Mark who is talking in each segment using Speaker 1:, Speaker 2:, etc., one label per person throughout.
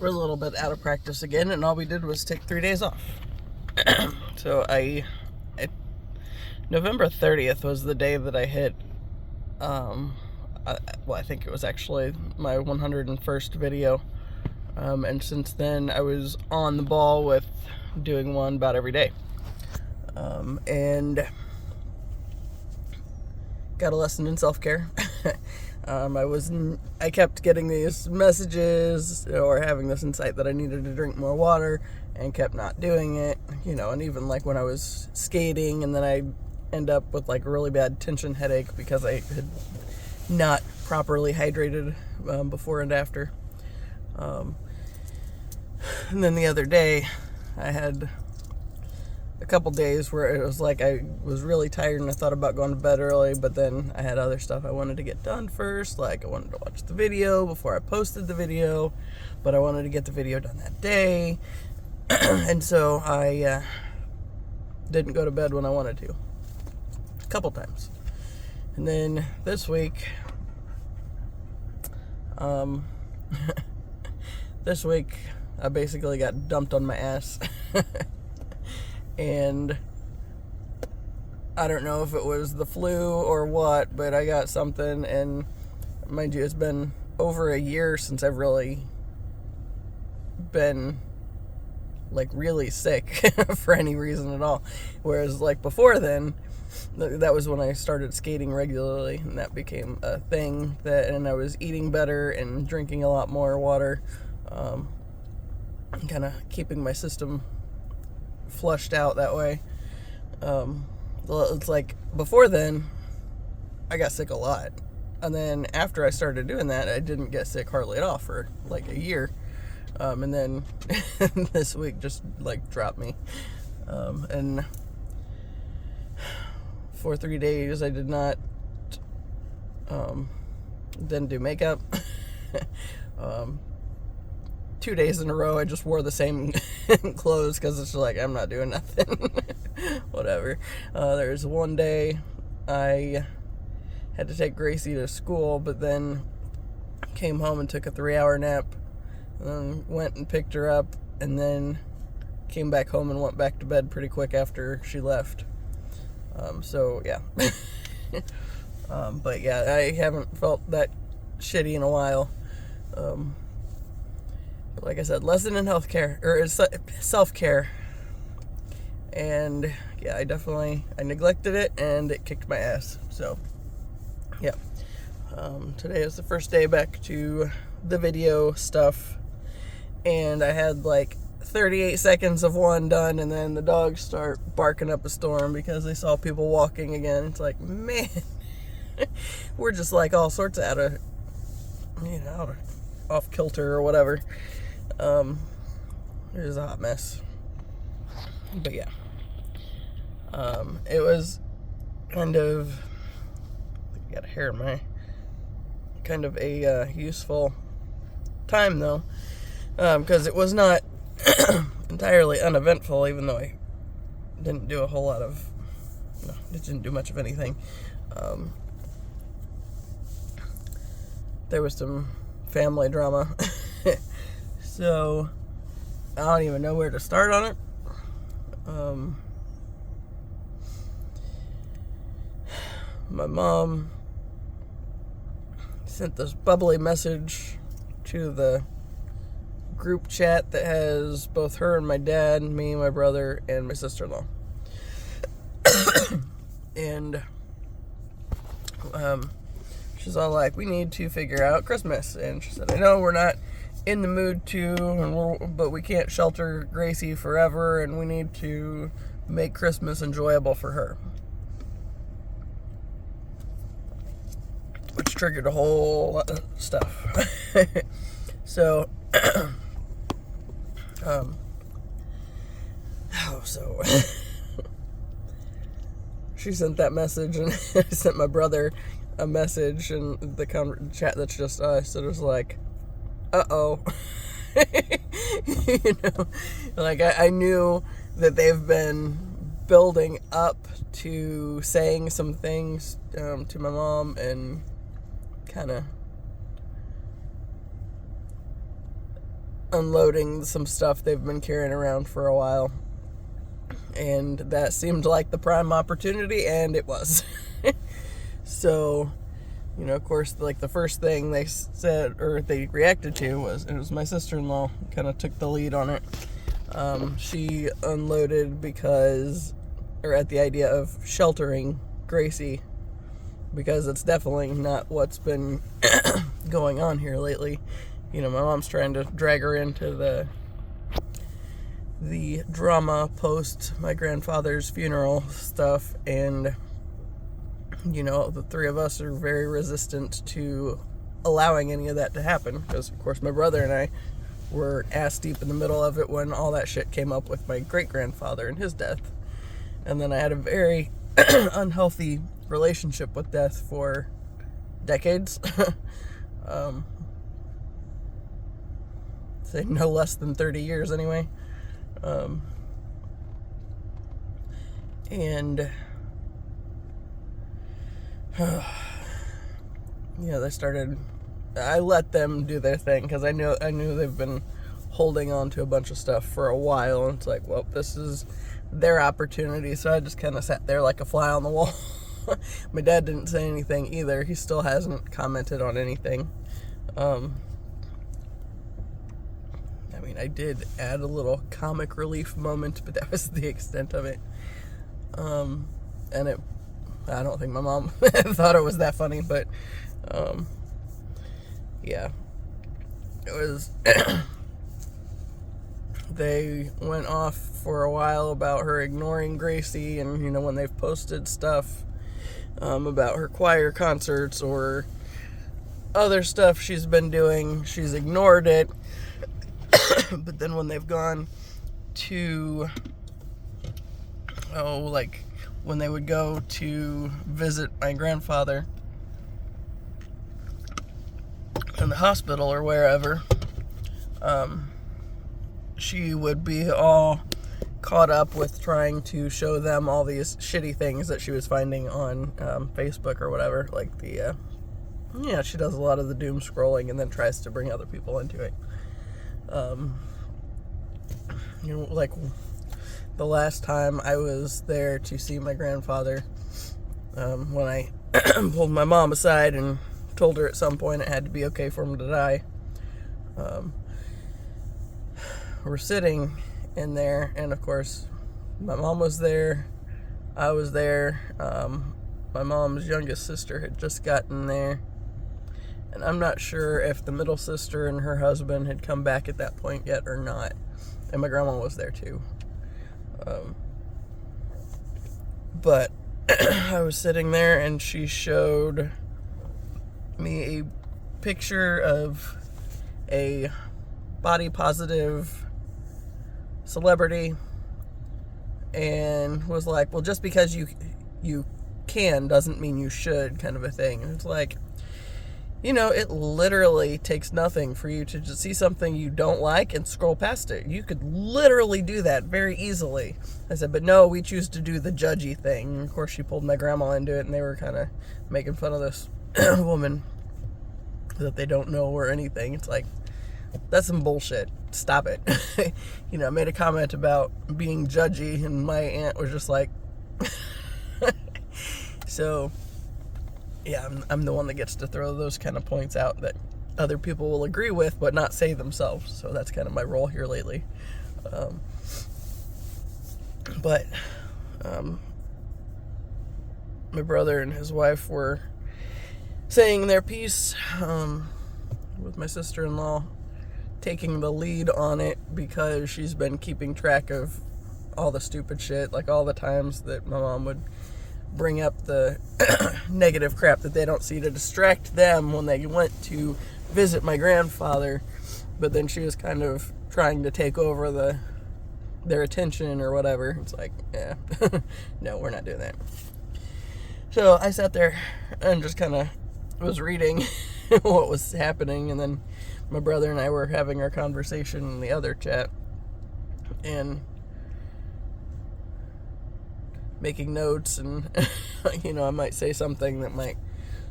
Speaker 1: we're a little bit out of practice again, and all we did was take 3 days off. So November 30th was the day that I hit, I think it was actually my 101st video. And since then, I was on the ball with doing one about every day. And got a lesson in self-care. I kept getting these messages or having this insight that I needed to drink more water and kept not doing it, and even like when I was skating and then I end up with like a really bad tension headache because I had not properly hydrated before and after. And then the other day I had a couple days where it was like I was really tired and I thought about going to bed early, but then I had other stuff I wanted to get done first. Like I wanted to watch the video before I posted the video, but I wanted to get the video done that day. And so I didn't go to bed when I wanted to. A couple times. And then this week, I basically got dumped on my ass. And I don't know if it was the flu or what, but I got something, and mind you, it's been over a year since I've really been like really sick for any reason at all. Whereas like before then, that was when I started skating regularly, and that became a thing, and I was eating better and drinking a lot more water, kind of keeping my system flushed out that way. It's like before then I got sick a lot, and then after I started doing that, I didn't get sick hardly at all for like a year, and then this week just like dropped me, and for 3 days I didn't do makeup. 2 days in a row I just wore the same clothes because it's like I'm not doing nothing. Whatever. There's one day I had to take Gracie to school, but then came home and took a 3-hour nap, and then went and picked her up, and then came back home and went back to bed pretty quick after she left. So yeah. But yeah, I haven't felt that shitty in a while. Like I said, lesson in healthcare, or self-care. And yeah, I neglected it, and it kicked my ass. So yeah, today is the first day back to the video stuff, and I had like 38 seconds of one done, and then the dogs start barking up a storm because they saw people walking again. It's like, man, we're just like all sorts of out of off kilter or whatever. It was a hot mess. But yeah, it was kind of, I got a hair in my, kind of a useful time though, because it was not entirely uneventful, even though I didn't do a whole lot of, it didn't do much of anything. There was some family drama. So I don't even know where to start on it. My mom sent this bubbly message to the group chat that has both her and my dad, me, my brother, and my sister-in-law. And she's all like, we need to figure out Christmas. And she said, I know we're not in the mood to, but we can't shelter Gracie forever, and we need to make Christmas enjoyable for her. Which triggered a whole lot of stuff. So, she sent that message, and I sent my brother a message, and the chat that's just us, it was like, uh-oh. Like I knew that they've been building up to saying some things to my mom, and kind of unloading some stuff they've been carrying around for a while. And that seemed like the prime opportunity, and it was. So, of course, like the first thing they said, or they reacted to, was, it was my sister-in-law kind of took the lead on it. She unloaded at the idea of sheltering Gracie, because it's definitely not what's been going on here lately. My mom's trying to drag her into the drama post my grandfather's funeral stuff, and the three of us are very resistant to allowing any of that to happen, because of course my brother and I were ass deep in the middle of it when all that shit came up with my great-grandfather and his death. And then I had a very unhealthy relationship with death for decades. Say no less than 30 years anyway. And I let them do their thing, because I knew they've been holding on to a bunch of stuff for a while, and it's like, well, this is their opportunity. So I just kind of sat there like a fly on the wall. My dad didn't say anything either. He still hasn't commented on anything. I did add a little comic relief moment, but that was the extent of it. I don't think my mom thought it was that funny, but yeah, it was. They went off for a while about her ignoring Gracie, and when they've posted stuff about her choir concerts or other stuff she's been doing, she's ignored it. But then when they've gone to, when they would go to visit my grandfather in the hospital or wherever, she would be all caught up with trying to show them all these shitty things that she was finding on Facebook or whatever. Like she does a lot of the doom scrolling and then tries to bring other people into it. Like the last time I was there to see my grandfather, when I pulled my mom aside and told her at some point it had to be okay for him to die, we're sitting in there, and of course my mom was there, I was there, my mom's youngest sister had just gotten there, and I'm not sure if the middle sister and her husband had come back at that point yet or not. And my grandma was there too. But I was sitting there, and she showed me a picture of a body positive celebrity, and was like, well, just because you can doesn't mean you should, kind of a thing. And it's like, it literally takes nothing for you to just see something you don't like and scroll past it. You could literally do that very easily. I said, but no, we choose to do the judgy thing. And of course, she pulled my grandma into it, and they were kind of making fun of this woman that they don't know or anything. It's like, that's some bullshit. Stop it. I made a comment about being judgy, and my aunt was just like, so... yeah, I'm the one that gets to throw those kind of points out that other people will agree with but not say themselves. So that's kind of my role here lately. But my brother and his wife were saying their piece, with my sister-in-law taking the lead on it, because she's been keeping track of all the stupid shit, like all the times that my mom would bring up the negative crap that they don't see to distract them when they went to visit my grandfather. But then she was kind of trying to take over their attention or whatever. It's like, yeah, no, we're not doing that. So I sat there and just kind of was reading what was happening, and then my brother and I were having our conversation in the other chat, and making notes, and I might say something that might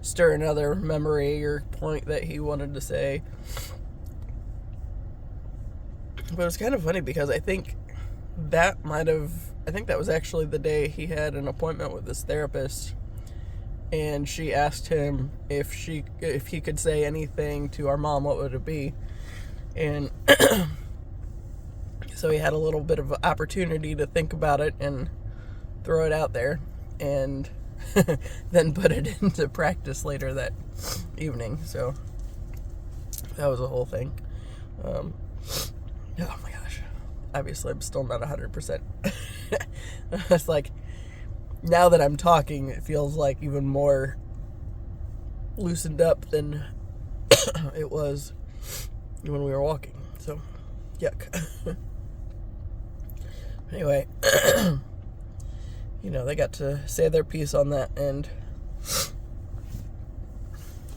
Speaker 1: stir another memory or point that he wanted to say. But it was kind of funny because I think that was actually the day he had an appointment with his therapist, and she asked him if he could say anything to our mom, what would it be? And so he had a little bit of an opportunity to think about it and throw it out there, and then put it into practice later that evening. So that was a whole thing. Oh my gosh. Obviously, I'm still not 100%. It's like, now that I'm talking, it feels like even more loosened up than it was when we were walking. So, yuck. Anyway, they got to say their piece on that end.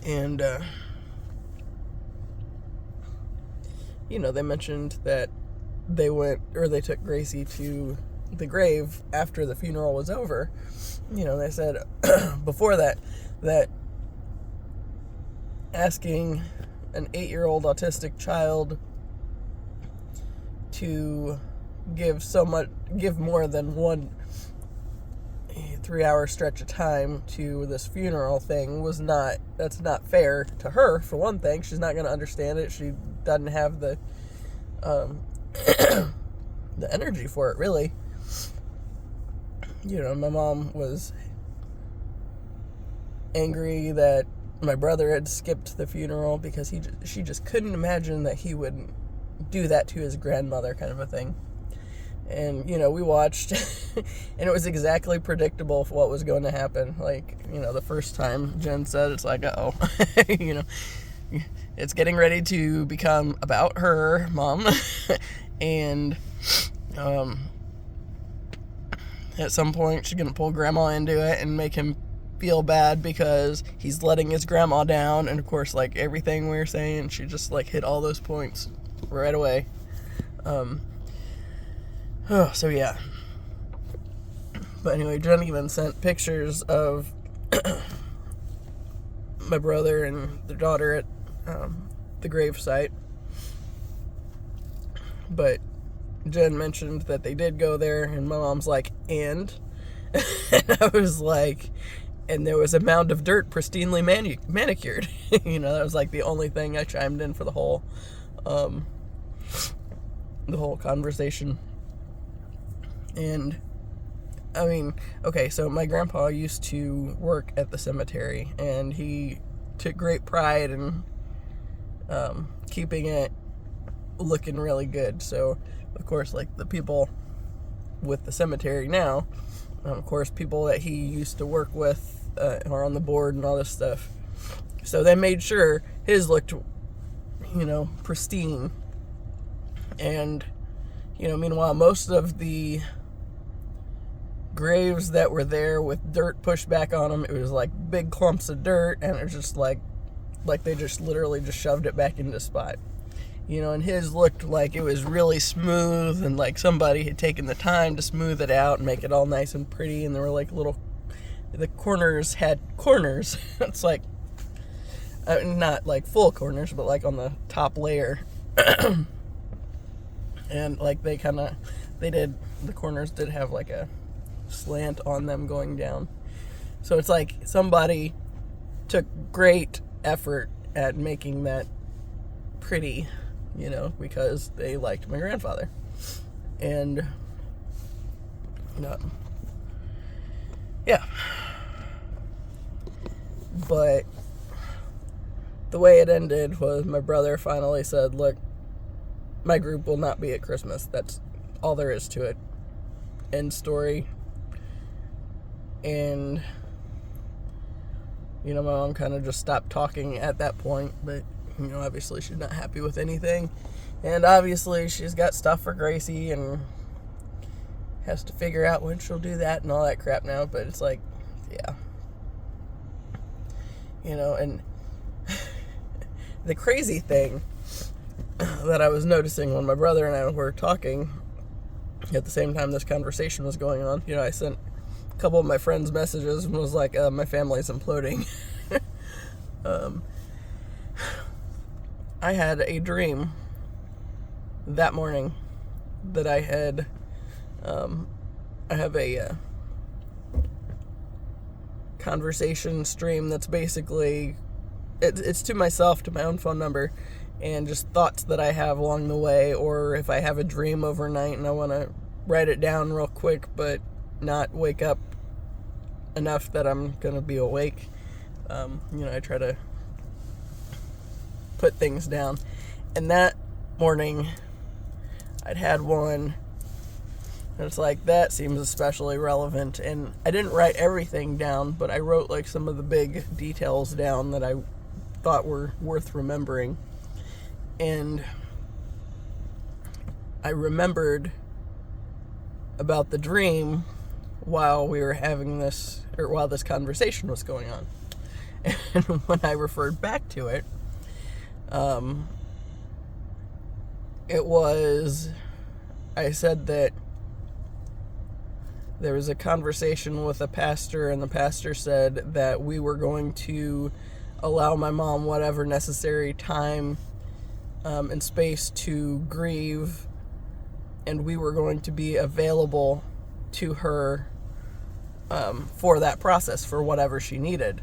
Speaker 1: And, they mentioned that they took Gracie to the grave after the funeral was over. They said before that asking an 8-year-old autistic child to give more than one 3-hour stretch of time to this funeral thing that's not fair to her, for one thing. She's not going to understand it. She doesn't have the the energy for it, really. My mom was angry that my brother had skipped the funeral because she just couldn't imagine that he would do that to his grandmother, kind of a thing. And, we watched, and it was exactly predictable for what was going to happen. Like, the first time Jen said, it's like, uh-oh, it's getting ready to become about her, Mom. And, at some point, she's going to pull Grandma into it and make him feel bad because he's letting his grandma down. And, of course, like, everything we were saying, she just, like, hit all those points right away. So, yeah. But anyway, Jen even sent pictures of my brother and their daughter at the gravesite. But Jen mentioned that they did go there, and my mom's like, and I was like, and there was a mound of dirt pristinely manicured. That was like the only thing I chimed in for the whole conversation. And I mean, okay, so my grandpa used to work at the cemetery, and he took great pride in keeping it looking really good. So, of course, like the people with the cemetery now, of course, people that he used to work with are on the board and all this stuff. So they made sure his looked, pristine. And, meanwhile, most of the graves that were there with dirt pushed back on them, it was like big clumps of dirt, and it was just like they just literally just shoved it back into the spot. And his looked like it was really smooth, and like somebody had taken the time to smooth it out and make it all nice and pretty, and there were like the corners had corners. It's like, not like full corners, but like on the top layer. And like the corners did have like a slant on them going down. So it's like somebody took great effort at making that pretty, because they liked my grandfather. And yeah. But the way it ended was my brother finally said, look, my group will not be at Christmas. That's all there is to it. End story. And, my mom kind of just stopped talking at that point. But, obviously she's not happy with anything. And obviously she's got stuff for Gracie and has to figure out when she'll do that and all that crap now. But it's like, yeah. And the crazy thing that I was noticing when my brother and I were talking at the same time this conversation was going on, I sent a couple of my friends messages and was like, my family's imploding. I had a dream that morning that I had, I have a conversation stream that's basically, it's to myself, to my own phone number, and just thoughts that I have along the way, or if I have a dream overnight and I want to write it down real quick but not wake up enough that I'm going to be awake. I try to put things down. And that morning, I'd had one, and it's like, that seems especially relevant. And I didn't write everything down, but I wrote like some of the big details down that I thought were worth remembering. And I remembered about the dream while we were having this, or while this conversation was going on. And when I referred back to it, I said that there was a conversation with a pastor, and the pastor said that we were going to allow my mom whatever necessary time and space to grieve, and we were going to be available to her for that process, for whatever she needed.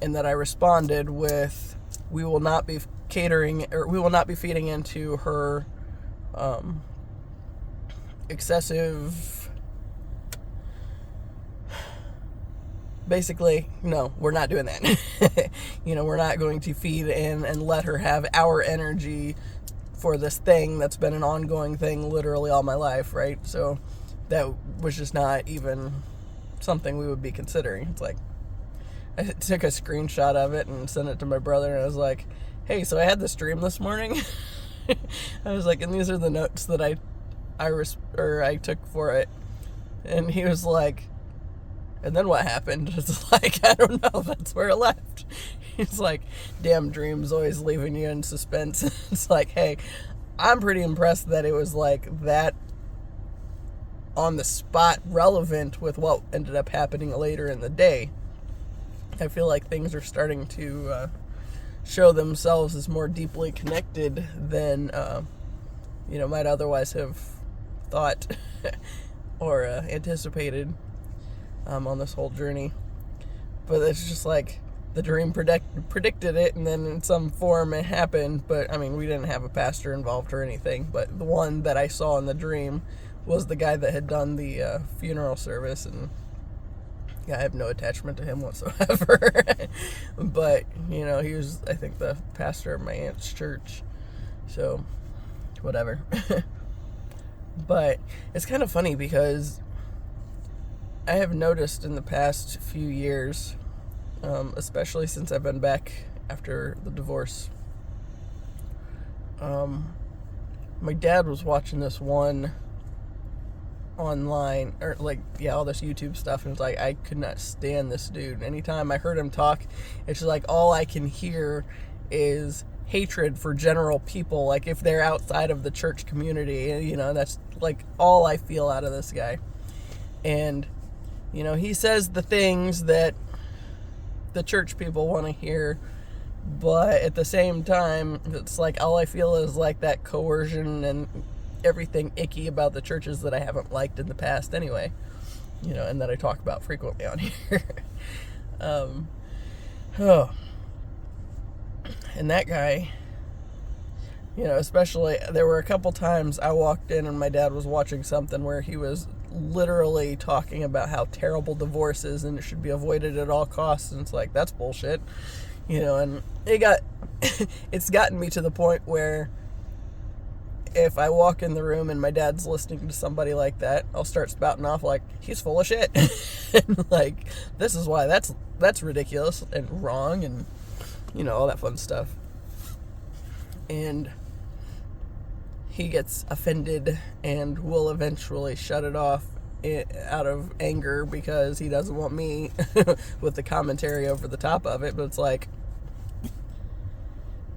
Speaker 1: And that I responded with, we will not be catering, or we will not be feeding into her excessive, basically, no, we're not doing that. We're not going to feed in and let her have our energy for this thing that's been an ongoing thing literally all my life, right? So that was just not even something we would be considering. It's like, I took a screenshot of it and sent it to my brother, and I was like, hey, so I had this dream this morning. I was like, and these are the notes that I took for it. And he was like, and then what happened? It's like, I don't know, that's where it left. He's like, damn, dreams always leaving you in suspense. It's like, hey, I'm pretty impressed that it was like that on the spot relevant with what ended up happening later in the day. I feel like things are starting to show themselves as more deeply connected than, might otherwise have thought or anticipated on this whole journey. But it's just like the dream predicted it, and then in some form it happened. But, I mean, we didn't have a pastor involved or anything. But the one that I saw in the dream was the guy that had done the funeral service, and I have no attachment to him whatsoever. But, he was, I think, the pastor of my aunt's church. So, whatever. But it's kind of funny because I have noticed in the past few years, especially since I've been back after the divorce, my dad was watching this one online, or all this YouTube stuff, and it's like, I could not stand this dude. Anytime I heard him talk, it's just like all I can hear is hatred for general people, like if they're outside of the church community, that's like all I feel out of this guy. And he says the things that the church people want to hear, but at the same time, it's like all I feel is like that coercion and everything icky about the churches that I haven't liked in the past anyway, and that I talk about frequently on here. And that guy, especially, there were a couple times I walked in and my dad was watching something where he was literally talking about how terrible divorce is and it should be avoided at all costs, and it's like, that's bullshit, and it's gotten me to the point where if I walk in the room and my dad's listening to somebody like that, I'll start spouting off like, he's full of shit. And like, this is why that's ridiculous and wrong, and all that fun stuff. And he gets offended and will eventually shut it off out of anger because he doesn't want me with the commentary over the top of it. But it's like,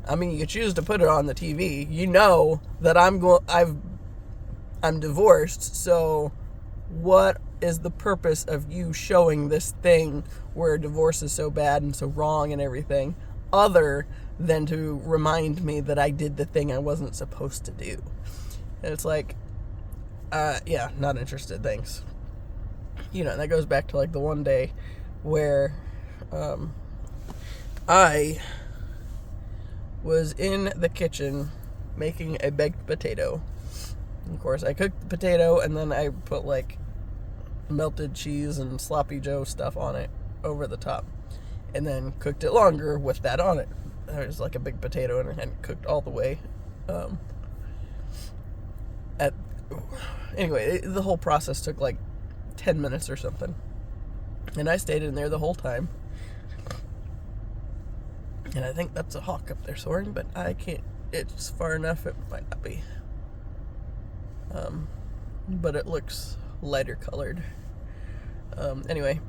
Speaker 1: I mean, you choose to put it on the TV. That I'm divorced, so what is the purpose of you showing this thing where divorce is so bad and so wrong and everything, other than to remind me that I did the thing I wasn't supposed to do? And it's like, yeah, not interested, thanks. You know, and that goes back to like the one day where I was in the kitchen making a baked potato. Of course, I cooked the potato and then I put like melted cheese and sloppy joe stuff on it over the top, and then cooked it longer with that on it. It was like a big potato and it hadn't cooked all the way. Anyway, the whole process took like 10 minutes or something, and I stayed in there the whole time. And I think that's a hawk up there soaring, but I can't, it's far enough, it might not be. But it looks lighter colored. Anyway,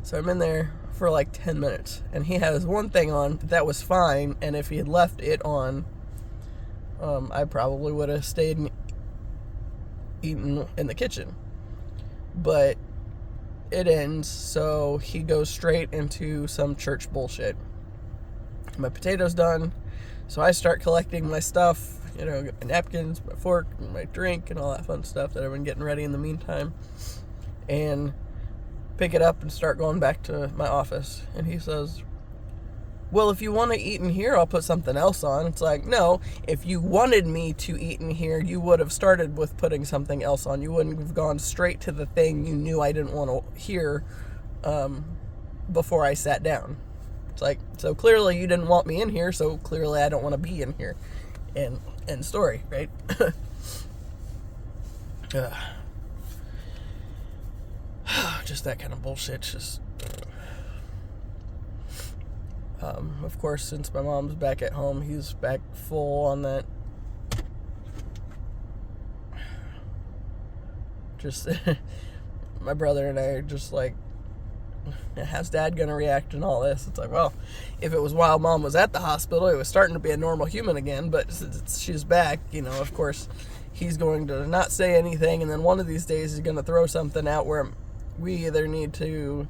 Speaker 1: so I'm in there for like 10 minutes, and he has one thing on that was fine, and if he had left it on, I probably would have stayed and eaten in the kitchen. But it ends, so he goes straight into some church bullshit. My potato's done, so I start collecting my stuff, you know, get my napkins, my fork, and my drink, and all that fun stuff that I've been getting ready in the meantime, and pick it up and start going back to my office. And he says, well, if you want to eat in here, I'll put something else on. It's like, no, if you wanted me to eat in here, you would have started with putting something else on. You wouldn't have gone straight to the thing you knew I didn't want to hear before I sat down. It's like, so clearly you didn't want me in here, so clearly I don't want to be in here. And end story, right? Just that kind of bullshit. Just, of course, since my mom's back at home, he's back full on that. Just, my brother and I are just like, how's Dad gonna react and all this? It's like, well, if it was while Mom was at the hospital, it was starting to be a normal human again, but since she's back, you know, of course, he's going to not say anything, and then one of these days he's gonna throw something out where we either need to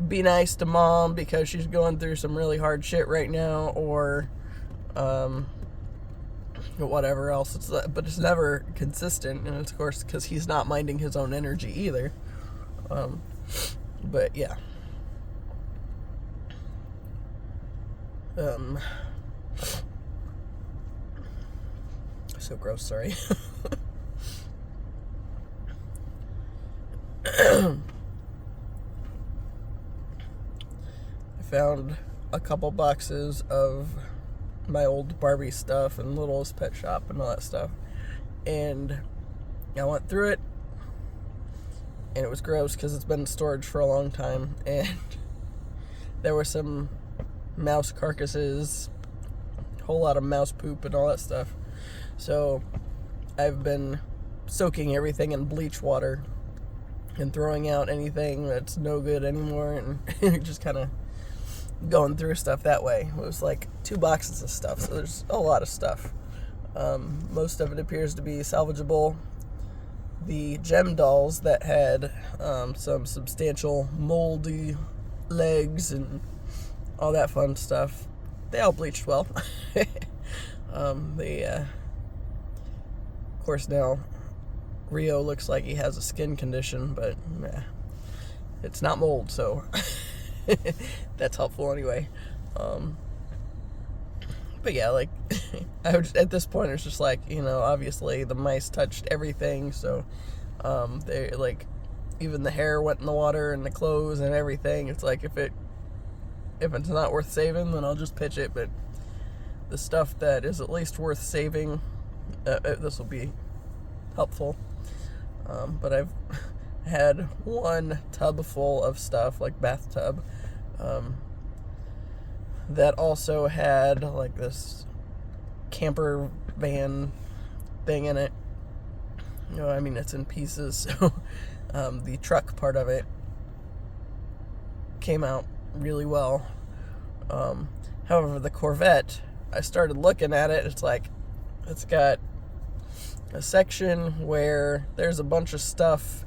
Speaker 1: be nice to Mom because she's going through some really hard shit right now, or whatever else. But it's never consistent, and it's, of course, because he's not minding his own energy either. But yeah. So gross, sorry. I found a couple boxes of my old Barbie stuff and Littlest Pet Shop and all that stuff, and I went through it, and it was gross because it's been in storage for a long time, and there were some mouse carcasses, a whole lot of mouse poop and all that stuff. So I've been soaking everything in bleach water and throwing out anything that's no good anymore, and just kind of going through stuff that way. It was like 2 boxes of stuff, so there's a lot of stuff. Most of it appears to be salvageable. The gem dolls that had some substantial moldy legs and all that fun stuff, they all bleached well. Of course, now Rio looks like he has a skin condition, but it's not mold, so that's helpful anyway. But yeah, like, I would, at this point, it's just like, you know, obviously the mice touched everything, so they, like, even the hair went in the water and the clothes and everything. It's like, if it's not worth saving, then I'll just pitch it. But the stuff that is at least worth saving, this will be helpful. But I've had one tub full of stuff, like bathtub, that also had like this camper van thing in it. You know, I mean, it's in pieces, so the truck part of it came out really well. However, the Corvette, I started looking at it, it's like, it's got a section where there's a bunch of stuff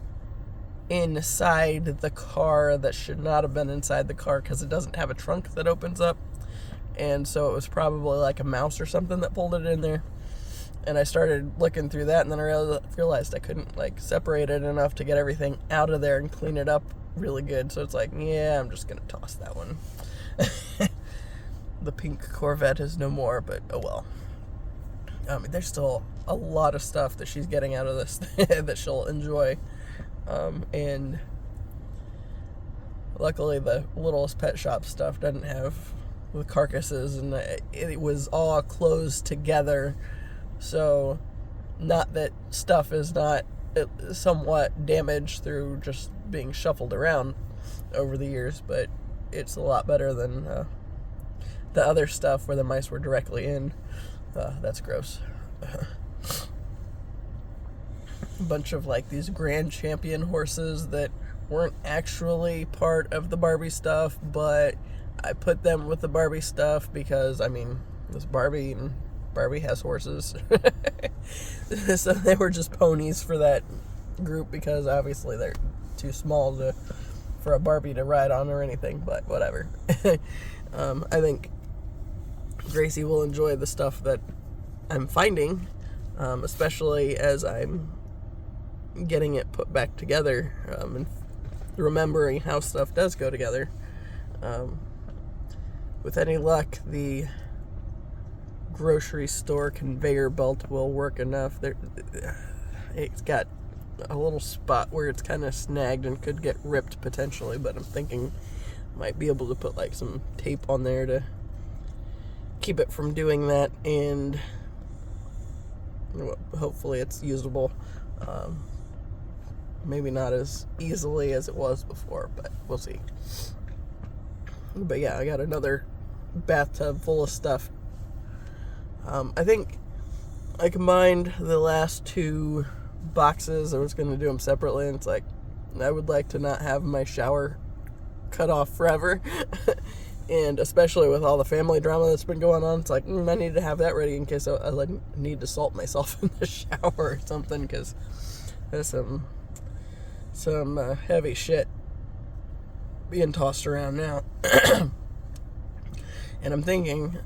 Speaker 1: inside the car that should not have been inside the car because it doesn't have a trunk that opens up, and so it was probably like a mouse or something that pulled it in there. And I started looking through that, and then I realized I couldn't, like, separate it enough to get everything out of there and clean it up really good. So it's like, yeah, I'm just going to toss that one. The pink Corvette is no more, but oh well. There's still a lot of stuff that she's getting out of this that she'll enjoy. And luckily the Littlest Pet Shop stuff doesn't have the carcasses, and it was all closed together. So not that stuff is not somewhat damaged through just being shuffled around over the years, but it's a lot better than the other stuff where the mice were directly in. That's gross. A bunch of like these Grand Champion horses that weren't actually part of the Barbie stuff, but I put them with the Barbie stuff because, I mean, this Barbie, and Barbie has horses. So they were just ponies for that group because obviously they're too small for a Barbie to ride on or anything, but whatever. I think Gracie will enjoy the stuff that I'm finding, especially as I'm getting it put back together, and remembering how stuff does go together. With any luck, the grocery store conveyor belt will work enough. It's got a little spot where it's kind of snagged and could get ripped potentially, but I'm thinking might be able to put like some tape on there to keep it from doing that, and hopefully it's usable. Maybe not as easily as it was before, but we'll see. But yeah, I got another bathtub full of stuff. I think I combined the last two boxes. I was going to do them separately, and it's like, I would like to not have my shower cut off forever. And especially with all the family drama that's been going on, it's like, I need to have that ready in case I need to salt myself in the shower or something, because there's some heavy shit being tossed around now. And I'm thinking,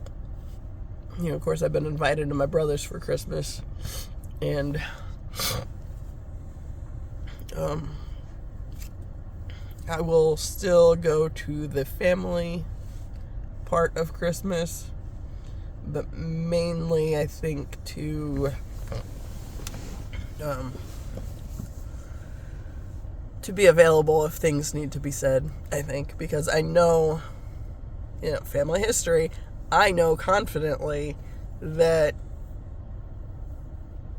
Speaker 1: of course, I've been invited to my brother's for Christmas, and I will still go to the family part of Christmas, but mainly I think to be available if things need to be said, I think, because I know, family history, I know confidently that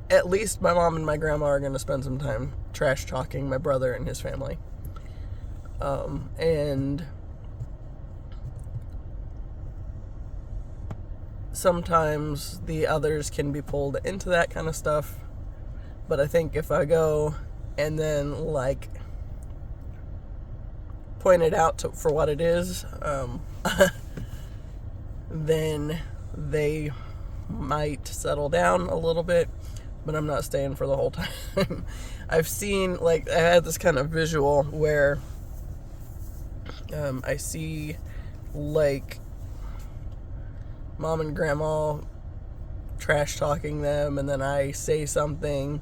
Speaker 1: at least my mom and my grandma are going to spend some time trash talking my brother and his family. And sometimes the others can be pulled into that kind of stuff, but I think if I go and then point it out for what it is, then they might settle down a little bit, but I'm not staying for the whole time. I've seen, I had this kind of visual where I see, mom and grandma trash talking them, and then I say something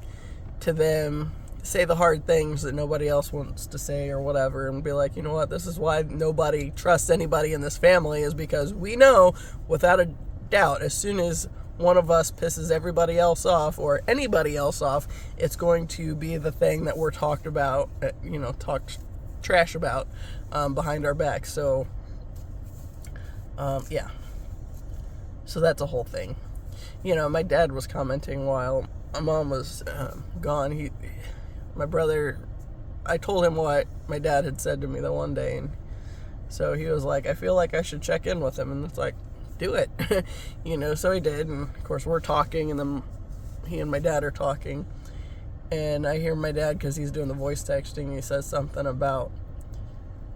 Speaker 1: to them, say the hard things that nobody else wants to say or whatever, and be like, you know what, this is why nobody trusts anybody in this family, is because we know without a doubt, as soon as one of us pisses everybody else off or anybody else off, it's going to be the thing that we're talked trash about behind our back. So yeah, so that's a whole thing. My dad was commenting while my mom was gone. My brother, I told him what my dad had said to me the one day, and so he was like, I feel like I should check in with him, and it's like, do it. So he did, and of course we're talking, and then he and my dad are talking, and I hear my dad, because he's doing the voice texting, he says something about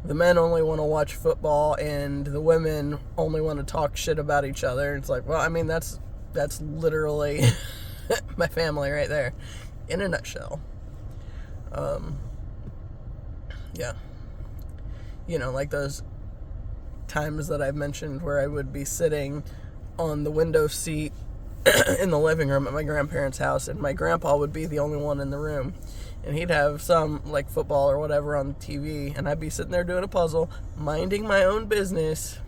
Speaker 1: the men only want to watch football and the women only want to talk shit about each other. It's like, well, I mean, that's literally my family right there in a nutshell. Yeah, like those times that I've mentioned where I would be sitting on the window seat in the living room at my grandparents' house, and my grandpa would be the only one in the room. And he'd have some, like, football or whatever on the TV, and I'd be sitting there doing a puzzle, minding my own business.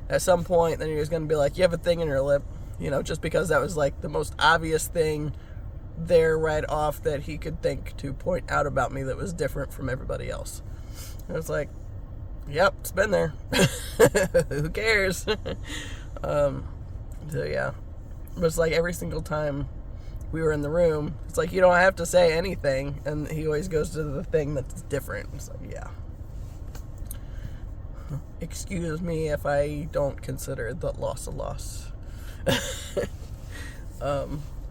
Speaker 1: At some point, then he was going to be like, you have a thing in your lip. You know, just because that was, like, the most obvious thing there right off that he could think to point out about me that was different from everybody else. And it's like, yep, it's been there. Who cares? So, yeah. But it's like every single time we were in the room, it's like you don't have to say anything, and he always goes to the thing that's different. It's like, yeah. Excuse me if I don't consider the loss a loss. I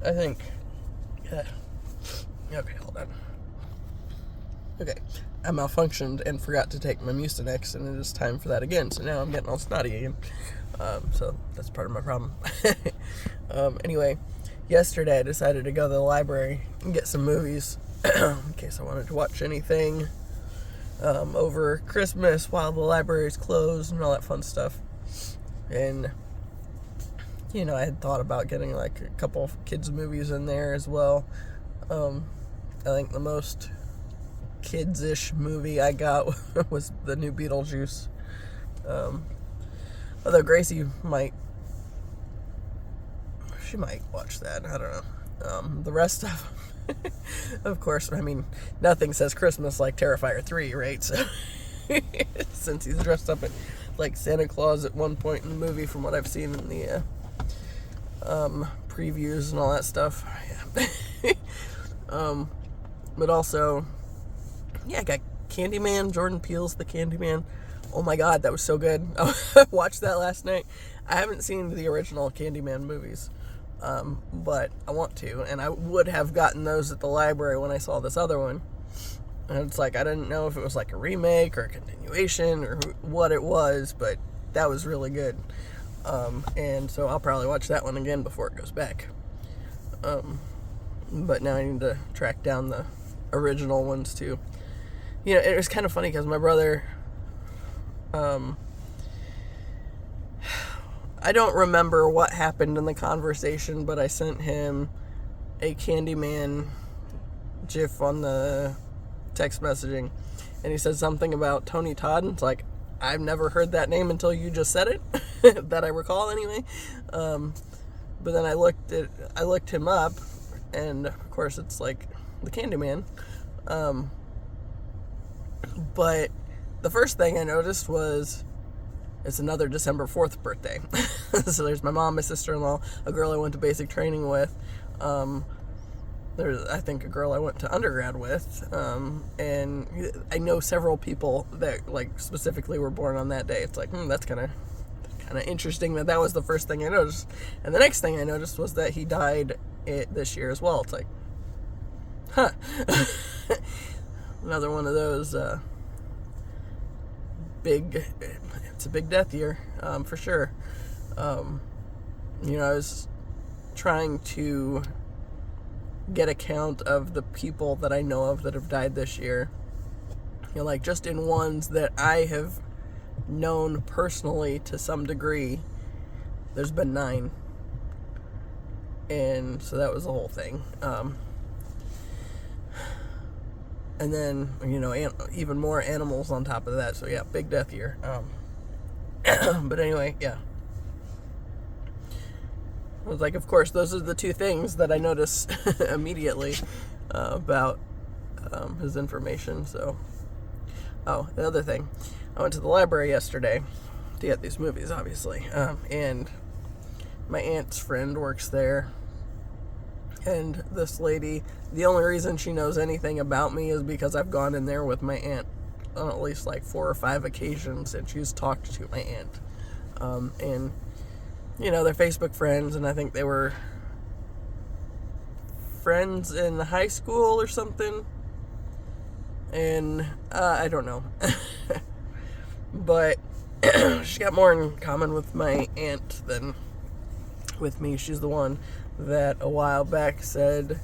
Speaker 1: think, yeah. Okay, hold on. Okay, I malfunctioned and forgot to take my Mucinex, and it is time for that again, so now I'm getting all snotty again. So that's part of my problem. Anyway, yesterday I decided to go to the library and get some movies in case I wanted to watch anything over Christmas while the library's closed and all that fun stuff. And, you know, I had thought about getting like a couple of kids' movies in there as well. I think the most kids-ish movie I got was the new Beetlejuice. Although Gracie might watch that. I don't know. The rest of them, of course, I mean, nothing says Christmas like Terrifier 3, right? So, since he's dressed up like Santa Claus at one point in the movie, from what I've seen in the previews and all that stuff. Yeah. But also, yeah, I got Candyman, Jordan Peele's The Candyman. Oh my god, that was so good. I watched that last night. I haven't seen the original Candyman movies, but I want to, and I would have gotten those at the library when I saw this other one. And it's like, I didn't know if it was like a remake or a continuation or what it was, but that was really good. And so I'll probably watch that one again before it goes back. But now I need to track down the original ones too. You know, it was kind of funny because my brother, I don't remember what happened in the conversation, but I sent him a Candyman gif on the text messaging, and he said something about Tony Todd, and it's like, I've never heard that name until you just said it, that I recall anyway. But then I looked him up, and of course it's like the Candyman. But the first thing I noticed was it's another December 4th birthday. So there's my mom, my sister-in-law, a girl I went to basic training with. There's, I think, a girl I went to undergrad with. And I know several people that, like, specifically were born on that day. It's like, that's kind of interesting that was the first thing I noticed. And the next thing I noticed was that he died this year as well. It's like, huh. Another one of those it's a big death year, for sure. You know, I was trying to get a count of the people that I know of that have died this year. You know, like just in ones that I have known personally to some degree, there's been 9. And so that was the whole thing. And then, you know, even more animals on top of that. So yeah, big death year. But anyway, yeah. I was like, of course, those are the two things that I noticed immediately about his information. So, the other thing, I went to the library yesterday to get these movies, obviously. And my aunt's friend works there. And this lady, the only reason she knows anything about me is because I've gone in there with my aunt on at least like 4 or 5 occasions, and she's talked to my aunt. And, you know, they're Facebook friends, and I think they were friends in high school or something. And I don't know. But she got more in common with my aunt than with me. She's the one that a while back said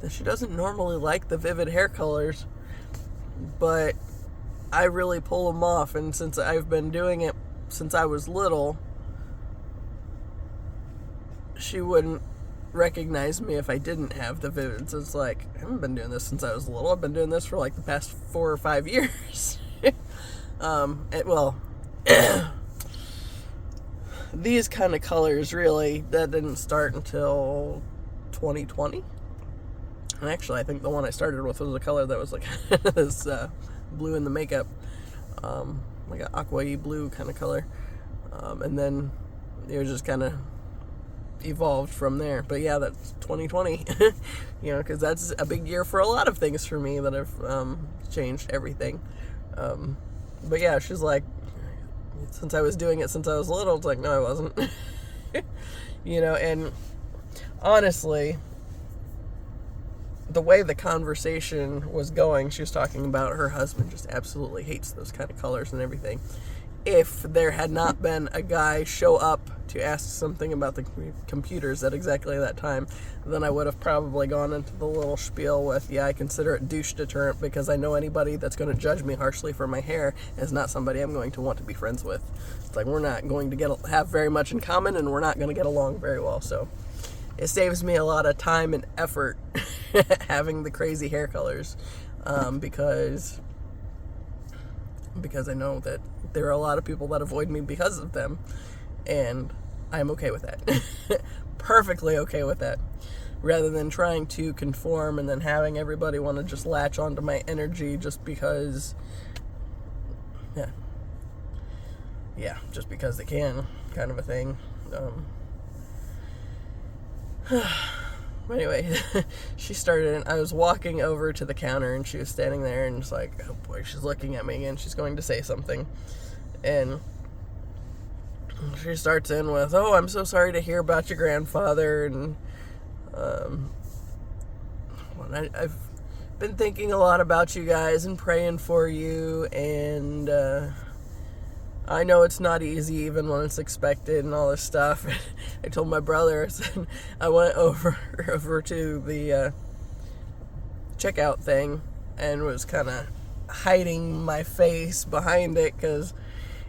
Speaker 1: that she doesn't normally like the vivid hair colors, but I really pull them off, and since I've been doing it since I was little, she wouldn't recognize me if I didn't have the vivids. It's like, I haven't been doing this since I was little. I've been doing this for like the past 4 or 5 years. Well, these kind of colors really, that didn't start until 2020. And actually, I think the one I started with was a color that was like this blue in the makeup, like an aqua-y blue kind of color. And then it was just kind of evolved from there. But yeah, that's 2020, you know, because that's a big year for a lot of things for me that have changed everything. But yeah, she's like, since I was doing it since I was little, it's like, no, I wasn't. You know, and honestly, the way the conversation was going, she was talking about her husband just absolutely hates those kind of colors and everything. If there had not been a guy show up to ask something about the computers at exactly that time, then I would have probably gone into the little spiel with, yeah, I consider it douche deterrent because I know anybody that's going to judge me harshly for my hair is not somebody I'm going to want to be friends with. It's like, we're not going to have very much in common, and we're not going to get along very well. So it saves me a lot of time and effort having the crazy hair colors, because I know that there are a lot of people that avoid me because of them, and I'm okay with that. Perfectly okay with that. Rather than trying to conform and then having everybody want to just latch onto my energy just because, just because they can, kind of a thing. Anyway, she started, and I was walking over to the counter, and she was standing there, and it's like, oh boy, she's looking at me, and she's going to say something. And she starts in with, oh, I'm so sorry to hear about your grandfather, and I've been thinking a lot about you guys and praying for you, and I know it's not easy even when it's expected and all this stuff. I told my brother, I said, I went over to the checkout thing and was kind of hiding my face behind it because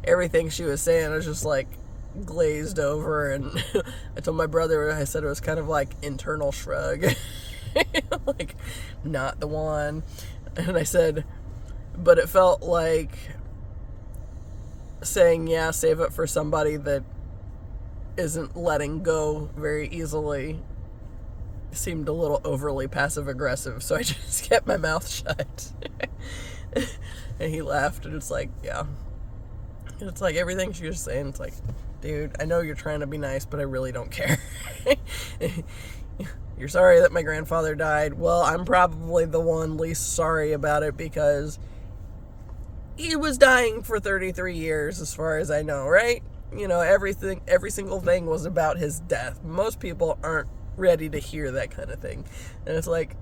Speaker 1: everything she was saying was just like glazed over. And I told my brother, I said it was kind of like internal shrug. Like, not the one. And I said, but it felt like saying, yeah, save it for somebody that isn't letting go very easily seemed a little overly passive aggressive, so I just kept my mouth shut. And he laughed, and it's like, yeah. And it's like everything she was saying, it's like, dude, I know you're trying to be nice, but I really don't care. You're sorry that my grandfather died. Well, I'm probably the one least sorry about it because he was dying for 33 years as far as I know, right? You know, every single thing was about his death. Most people aren't ready to hear that kind of thing. And it's like,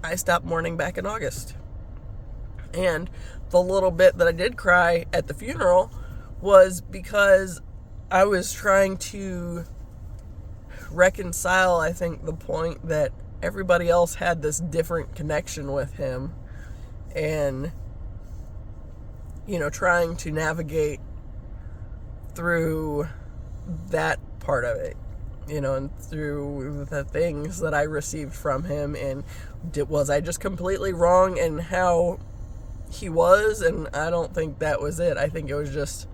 Speaker 1: I stopped mourning back in August. And the little bit that I did cry at the funeral was because I was trying to reconcile, I think, the point that everybody else had this different connection with him. And, you know, trying to navigate through that part of it, you know, and through the things that I received from him. And was I just completely wrong in how he was? And I don't think that was it. I think it was just,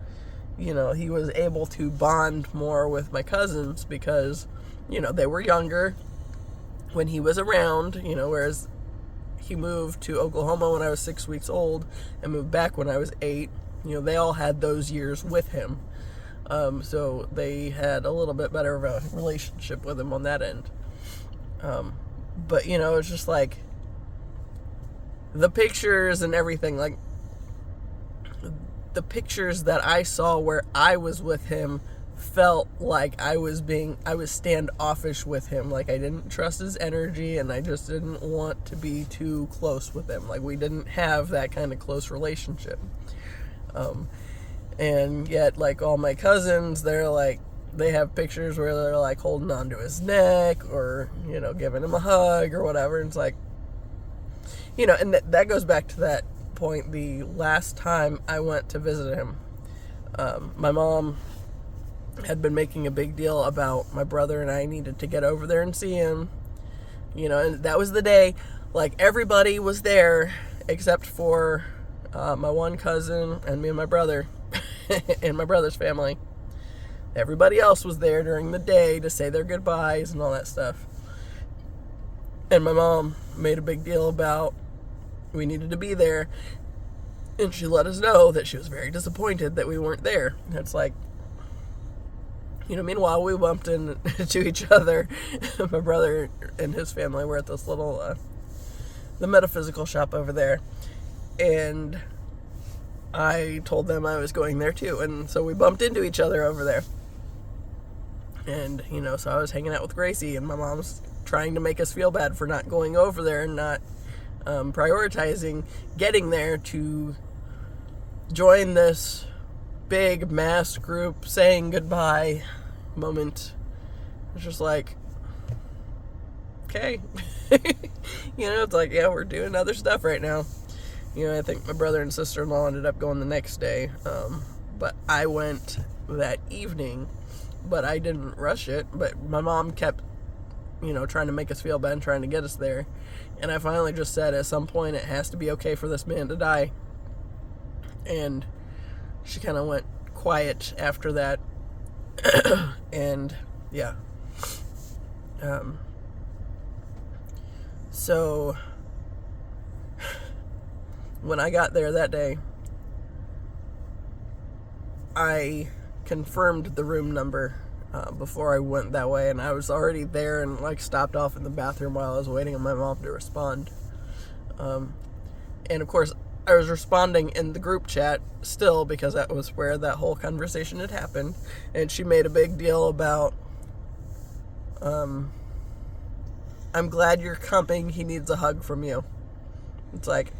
Speaker 1: you know, he was able to bond more with my cousins because, you know, they were younger when he was around, you know, whereas he moved to Oklahoma when I was 6 weeks old and moved back when I was 8. You know, they all had those years with him. So they had a little bit better of a relationship with him on that end. But, you know, it's just like the pictures and everything, like the pictures that I saw where I was with him felt like I was standoffish with him. Like, I didn't trust his energy, and I just didn't want to be too close with him. Like, we didn't have that kind of close relationship. And yet, like, all my cousins, they're like, they have pictures where they're like holding onto his neck or, you know, giving him a hug or whatever. And it's like, you know, and that goes back to that point. The last time I went to visit him, my mom had been making a big deal about my brother and I needed to get over there and see him. And that was the day, like, everybody was there except for my one cousin and me and my brother and my brother's family. Everybody else was there during the day to say their goodbyes and all that stuff. And my mom made a big deal about we needed to be there. And she let us know that she was very disappointed that we weren't there. And it's like, meanwhile, we bumped into each other. My brother and his family were at this little, the metaphysical shop over there. And I told them I was going there too. And so we bumped into each other over there. And, so I was hanging out with Gracie, and my mom's trying to make us feel bad for not going over there and not prioritizing getting there to join this big mass group saying goodbye moment. It's just like, okay. It's like, yeah, we're doing other stuff right now. I think my brother and sister-in-law ended up going the next day. But I went that evening, but I didn't rush it. But my mom kept, trying to make us feel bad and trying to get us there. And I finally just said, at some point, it has to be okay for this man to die. And she kind of went quiet after that. And, yeah. So, when I got there that day, I confirmed the room number before I went that way, and I was already there and stopped off in the bathroom while I was waiting on my mom to respond. And of course, I was responding in the group chat still, because that was where that whole conversation had happened. And she made a big deal about, I'm glad you're coming, he needs a hug from you. It's like,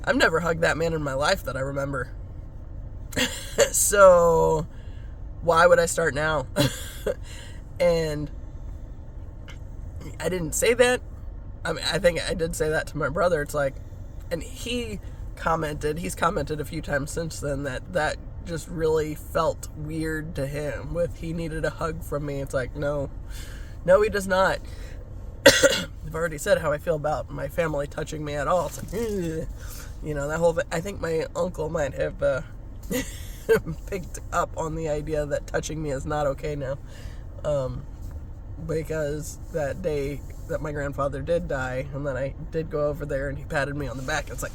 Speaker 1: I've never hugged that man in my life that I remember. So, why would I start now? And I didn't say that. I think I did say that to my brother. It's like, and he's commented a few times since then that just really felt weird to him, with he needed a hug from me. It's like, no, he does not. I've already said how I feel about my family touching me at all. It's like, that whole thing. I think my uncle might have picked up on the idea that touching me is not okay now, because that day that my grandfather did die, and then I did go over there and he patted me on the back. It's like,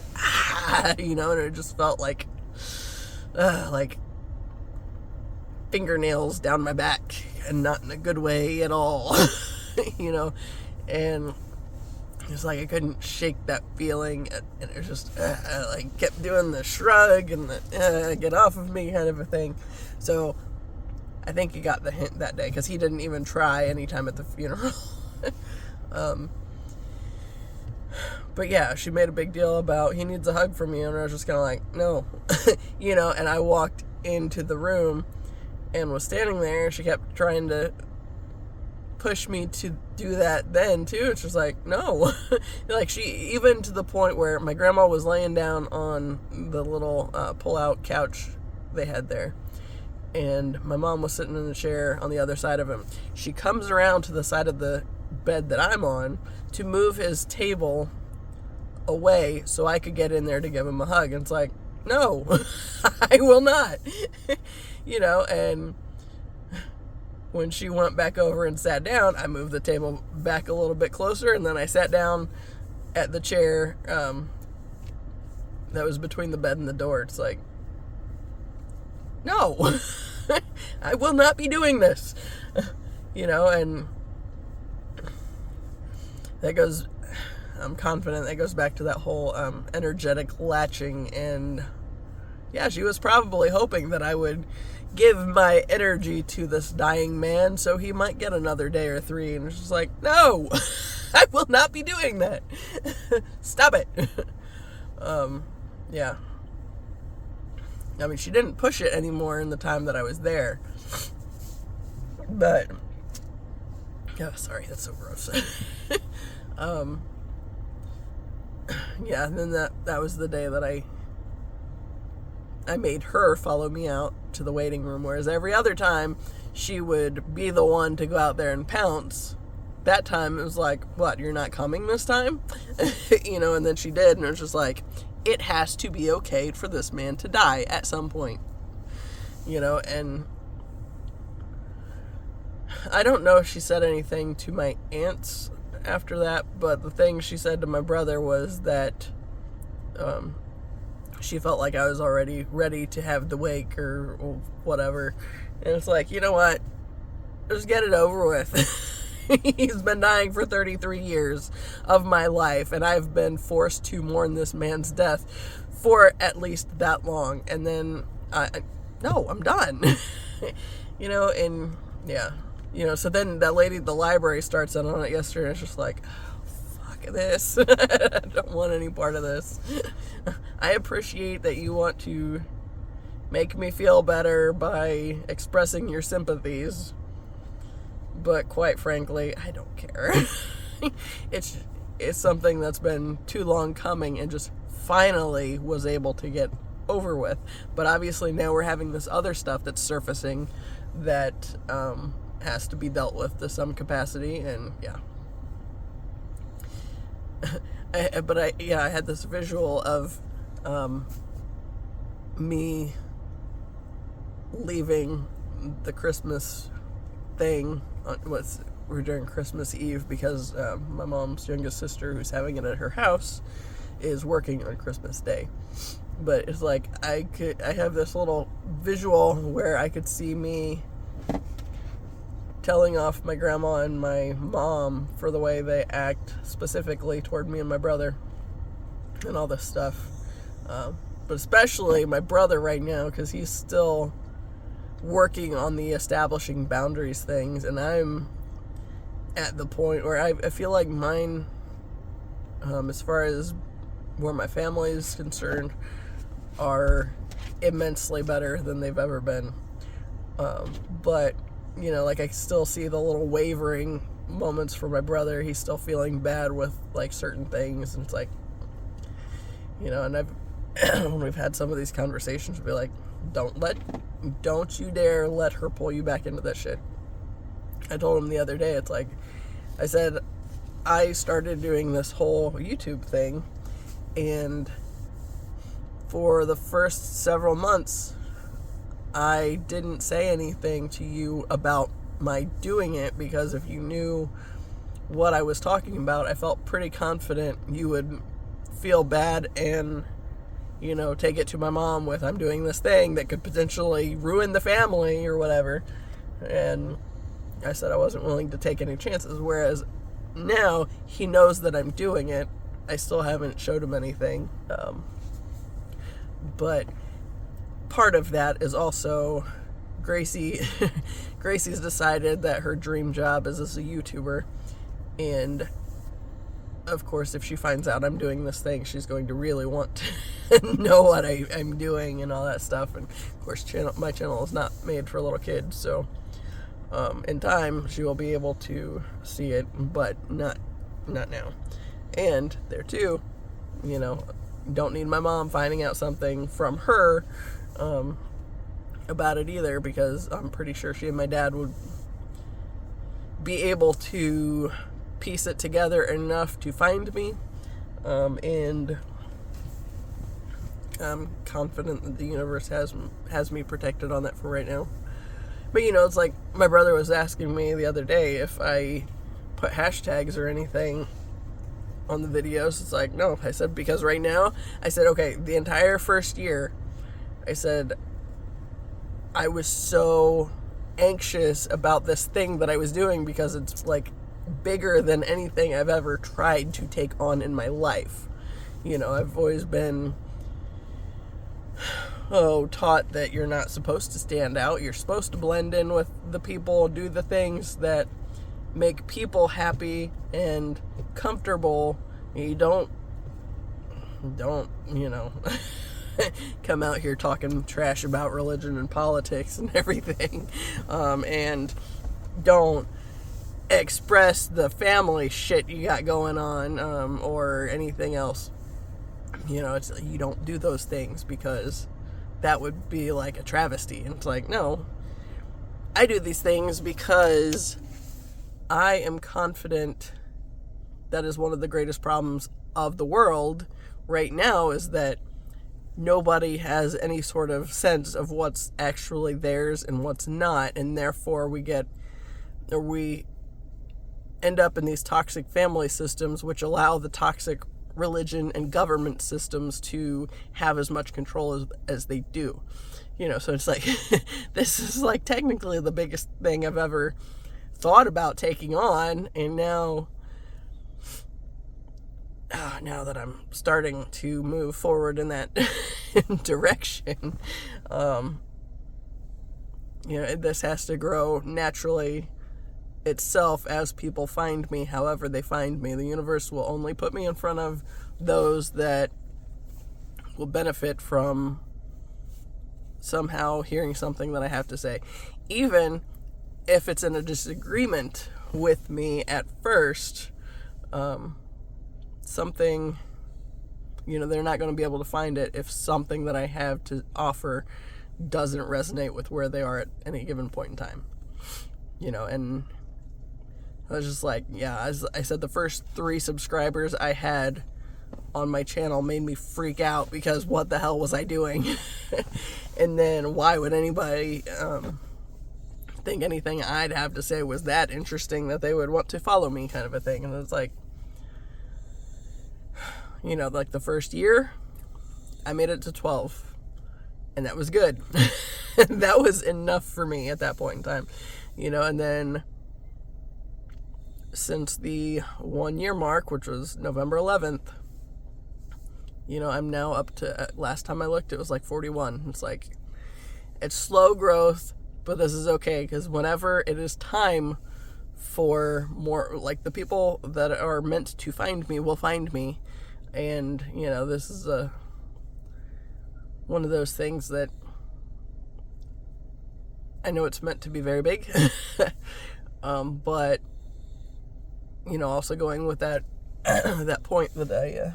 Speaker 1: and it just felt like fingernails down my back, and not in a good way at all. And it's like I couldn't shake that feeling, and it was just kept doing the shrug and the get off of me kind of a thing. So I think he got the hint that day, because he didn't even try anytime at the funeral. But yeah, she made a big deal about he needs a hug from you, and I was just kind of like, no. And I walked into the room and was standing there. She kept trying to push me to do that then too. It's just like, no. She, even to the point where my grandma was laying down on the little pull-out couch they had there, and my mom was sitting in the chair on the other side of him. She comes around to the side of the bed that I'm on to move his table away so I could get in there to give him a hug. And it's like, no, I will not. And when she went back over and sat down, I moved the table back a little bit closer, and then I sat down at the chair that was between the bed and the door. It's like, no, I will not be doing this. And that goes, I'm confident that goes back to that whole energetic latching. And yeah, she was probably hoping that I would give my energy to this dying man so he might get another day or three. And it's just like, no, I will not be doing that. Stop it. Yeah. I mean, she didn't push it anymore in the time that I was there. But, oh, sorry, that's so gross. Yeah, and then that was the day that I made her follow me out to the waiting room, whereas every other time she would be the one to go out there and pounce. That time it was like, what, you're not coming this time? And then she did, and it was just like, it has to be okay for this man to die at some point. And I don't know if she said anything to my aunts after that, but the thing she said to my brother was that she felt like I was already ready to have the wake or whatever. And it's like, you know what? Just get it over with. He's been dying for 33 years of my life, and I've been forced to mourn this man's death for at least that long. And then, no, I'm done. And yeah. So then that lady at the library starts in on it yesterday, and it's just like, fuck this. I don't want any part of this. I appreciate that you want to make me feel better by expressing your sympathies, but quite frankly, I don't care. It's something that's been too long coming and just finally was able to get over with. But obviously now we're having this other stuff that's surfacing that has to be dealt with to some capacity, and yeah. I had this visual of me leaving the Christmas thing. We're during Christmas Eve because my mom's youngest sister, who's having it at her house, is working on Christmas Day. But it's like I have this little visual where I could see me telling off my grandma and my mom for the way they act specifically toward me and my brother and all this stuff. But especially my brother right now, because he's still working on the establishing boundaries things, and I'm at the point where I feel like mine, as far as where my family is concerned, are immensely better than they've ever been. But I still see the little wavering moments for my brother. He's still feeling bad with certain things, and it's like, and I've when we've had some of these conversations, be like, don't you dare let her pull you back into that shit. I told him the other day, it's like, I said, I started doing this whole YouTube thing, and for the first several months, I didn't say anything to you about my doing it, because if you knew what I was talking about, I felt pretty confident you would feel bad and, take it to my mom with, I'm doing this thing that could potentially ruin the family or whatever. And I said I wasn't willing to take any chances, whereas now he knows that I'm doing it. I still haven't showed him anything. But part of that is also Gracie's decided that her dream job is as a YouTuber, and of course if she finds out I'm doing this thing, she's going to really want to know what I'm doing and all that stuff. And of course my channel is not made for little kids, so in time she will be able to see it, but not now. And there too, don't need my mom finding out something from her about it either, because I'm pretty sure she and my dad would be able to piece it together enough to find me, and I'm confident that the universe has me protected on that for right now. But it's like my brother was asking me the other day if I put hashtags or anything on the videos. It's like, no. I said, because right now, I said, okay, the entire first year, I said, I was so anxious about this thing that I was doing, because it's bigger than anything I've ever tried to take on in my life. I've always been taught that you're not supposed to stand out. You're supposed to blend in with the people, do the things that make people happy and comfortable. You don't come out here talking trash about religion and politics and everything, and don't express the family shit you got going on, or anything else. You don't do those things, because that would be like a travesty. And it's like, no, I do these things because I am confident that is one of the greatest problems of the world right now, is that nobody has any sort of sense of what's actually theirs and what's not, and therefore we end up in these toxic family systems which allow the toxic religion and government systems to have as much control as they do. So it's like this is like technically the biggest thing I've ever thought about taking on, and now that I'm starting to move forward in that direction, this has to grow naturally itself as people find me, however they find me. The universe will only put me in front of those that will benefit from somehow hearing something that I have to say, even if it's in a disagreement with me at first. Something, they're not going to be able to find it if something that I have to offer doesn't resonate with where they are at any given point in time. And I was just like, as I said, the first 3 subscribers I had on my channel made me freak out, because what the hell was I doing? And then why would anybody think anything I'd have to say was that interesting that they would want to follow me, kind of a thing. And it's like, like the first year, I made it to 12. And that was good. That was enough for me at that point in time. And then since the 1 year mark, which was November 11th, I'm now up to, last time I looked, it was like 41. It's like, it's slow growth, but this is okay, because whenever it is time for more, like, the people that are meant to find me will find me. And, this is one of those things that I know it's meant to be very big. But, also going with that, that point that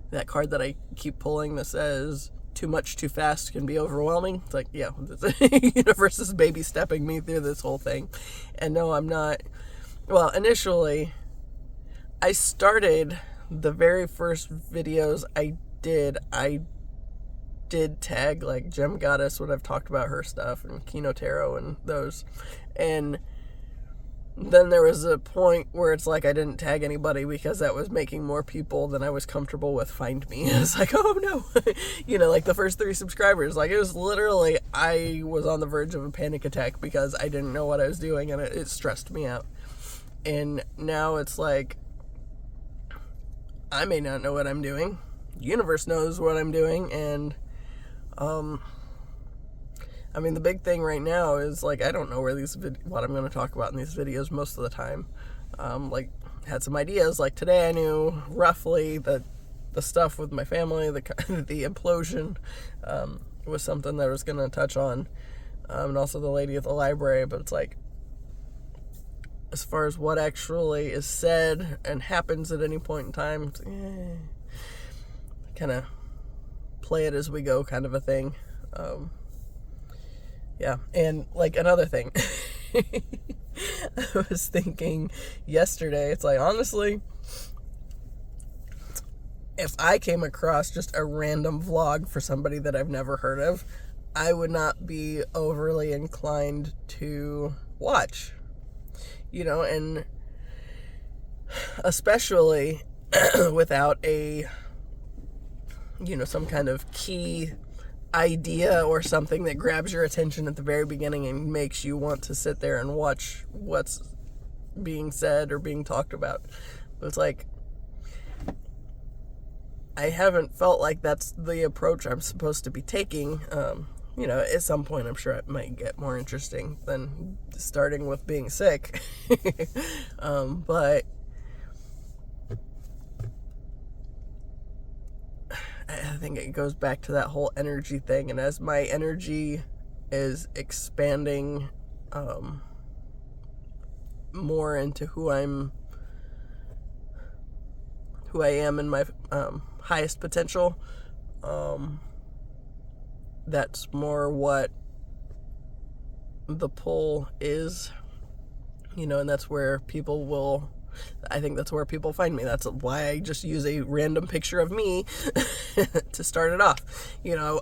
Speaker 1: that card that I keep pulling that says, too much too fast can be overwhelming. It's like, the universe is baby stepping me through this whole thing. And no, I'm not. Well, initially, I started the very first videos I did tag, like, Gem Goddess, what I've talked about her stuff, and Kino Tarot and those. And then there was a point where it's like I didn't tag anybody because that was making more people than I was comfortable with find me. It's like, oh no. Like the first 3 subscribers, like, it was literally, I was on the verge of a panic attack because I didn't know what I was doing, and it stressed me out. And now it's like, I may not know what I'm doing. The universe knows what I'm doing, and the big thing right now is, like, I don't know where what I'm going to talk about in these videos most of the time. Had some ideas. Like today, I knew roughly the stuff with my family, the implosion was something that I was going to touch on, and also the lady at the library. But it's like, as far as what actually is said and happens at any point in time, it's kind of play it as we go, kind of a thing. And like another thing, I was thinking yesterday, it's like, honestly, if I came across just a random vlog for somebody that I've never heard of, I would not be overly inclined to watch, and especially without a, some kind of key idea or something that grabs your attention at the very beginning and makes you want to sit there and watch what's being said or being talked about. But it's like, I haven't felt like that's the approach I'm supposed to be taking. At some point I'm sure it might get more interesting than starting with being sick. But I think it goes back to that whole energy thing, and as my energy is expanding more into who I am in my highest potential, that's more what the pull is, and that's where people will, I think that's where people find me. That's why I just use a random picture of me to start it off.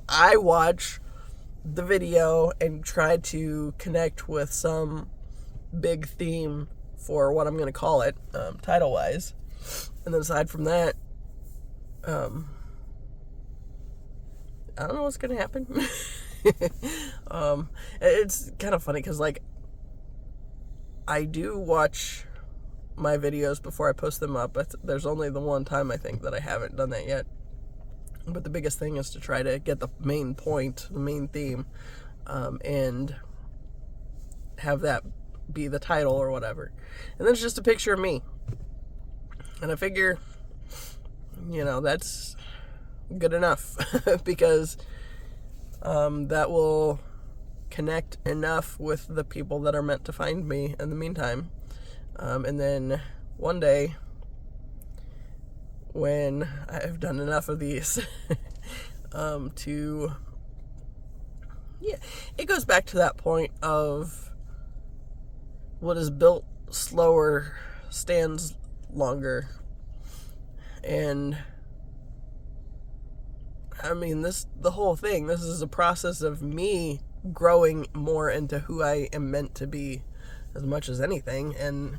Speaker 1: I watch the video and try to connect with some big theme for what I'm going to call it, title-wise. And then aside from that, I don't know what's going to happen. It's kind of funny because, like, I do watch my videos before I post them up. There's only the one time I think that I haven't done that yet. But the biggest thing is to try to get the main point, the main theme, and have that be the title or whatever. And then it's just a picture of me. And I figure, that's good enough because that will connect enough with the people that are meant to find me in the meantime. And then one day, when I've done enough of these, it goes back to that point of what is built slower stands longer. And I mean, the whole thing, this is a process of me growing more into who I am meant to be as much as anything. And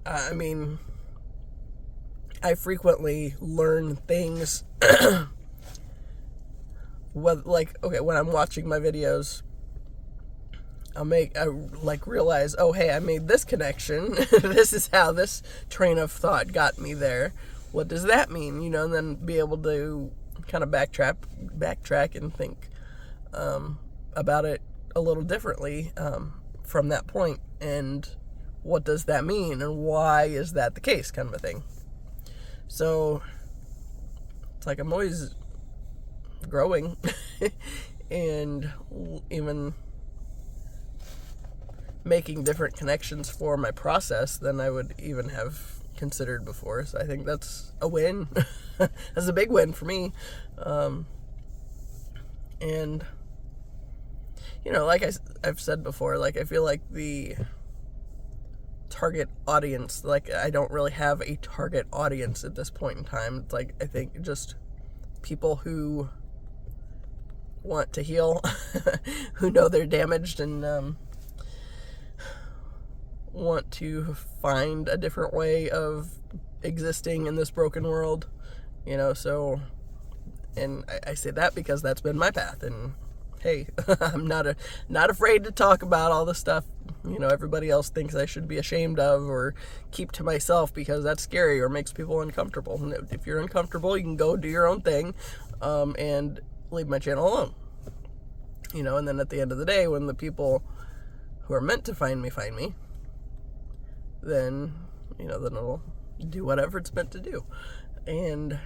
Speaker 1: I mean, I frequently learn things when I'm watching my videos, I realize, oh, hey, I made this connection. This is how this train of thought got me there. What does that mean? And then be able to kind of backtrack and think about it a little differently from that point. And what does that mean? And why is that the case, kind of a thing. So it's like I'm always growing and even making different connections for my process than I would even have considered before. So I think that's a win. That's a big win for me. And like I've said before, like I feel like the target audience, like I don't really have a target audience at this point in time. It's like I think just people who want to heal, who know they're damaged and want to find a different way of existing in this broken world, so, and I say that because that's been my path, and hey, I'm not afraid to talk about all the stuff, everybody else thinks I should be ashamed of or keep to myself because that's scary or makes people uncomfortable. And if you're uncomfortable, you can go do your own thing, and leave my channel alone, and then at the end of the day, when the people who are meant to find me, then it'll do whatever it's meant to do. And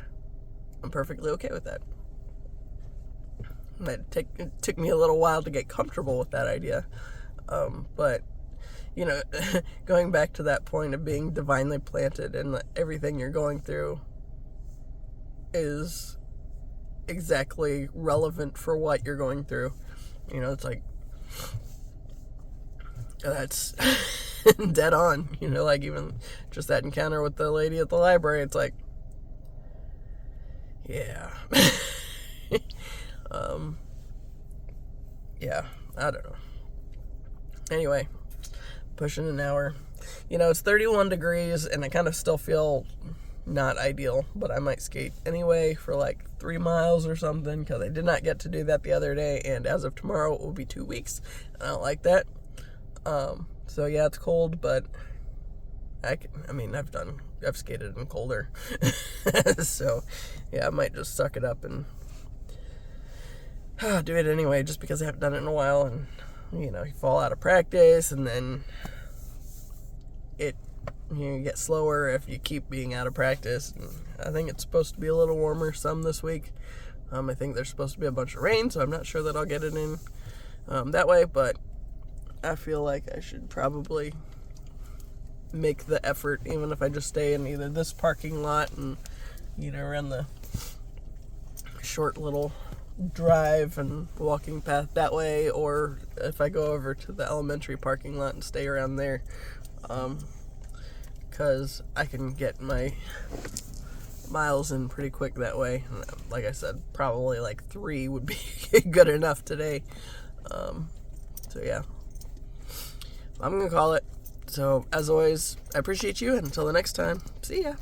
Speaker 1: I'm perfectly okay with that. It took me a little while to get comfortable with that idea. But, going back to that point of being divinely planted and everything you're going through is exactly relevant for what you're going through. It's like, that's dead on, like even just that encounter with the lady at the library, it's like, yeah. Yeah, I don't know. Anyway, pushing an hour. It's 31 degrees and I kind of still feel not ideal, but I might skate anyway for like 3 miles or something because I did not get to do that the other day, and as of tomorrow it will be 2 weeks. I don't like that. So yeah, it's cold, but I've skated in colder. So yeah, I might just suck it up and do it anyway, just because I haven't done it in a while. And you fall out of practice, and then you get slower if you keep being out of practice. And I think it's supposed to be a little warmer some this week. I think there's supposed to be a bunch of rain, so I'm not sure that I'll get it in that way, but I feel like I should probably make the effort, even if I just stay in either this parking lot and around the short little drive and walking path that way, or if I go over to the elementary parking lot and stay around there, because I can get my miles in pretty quick that way. Like I said, probably like 3 would be good enough today. So yeah, I'm gonna call it. So as always, I appreciate you, and until the next time, see ya.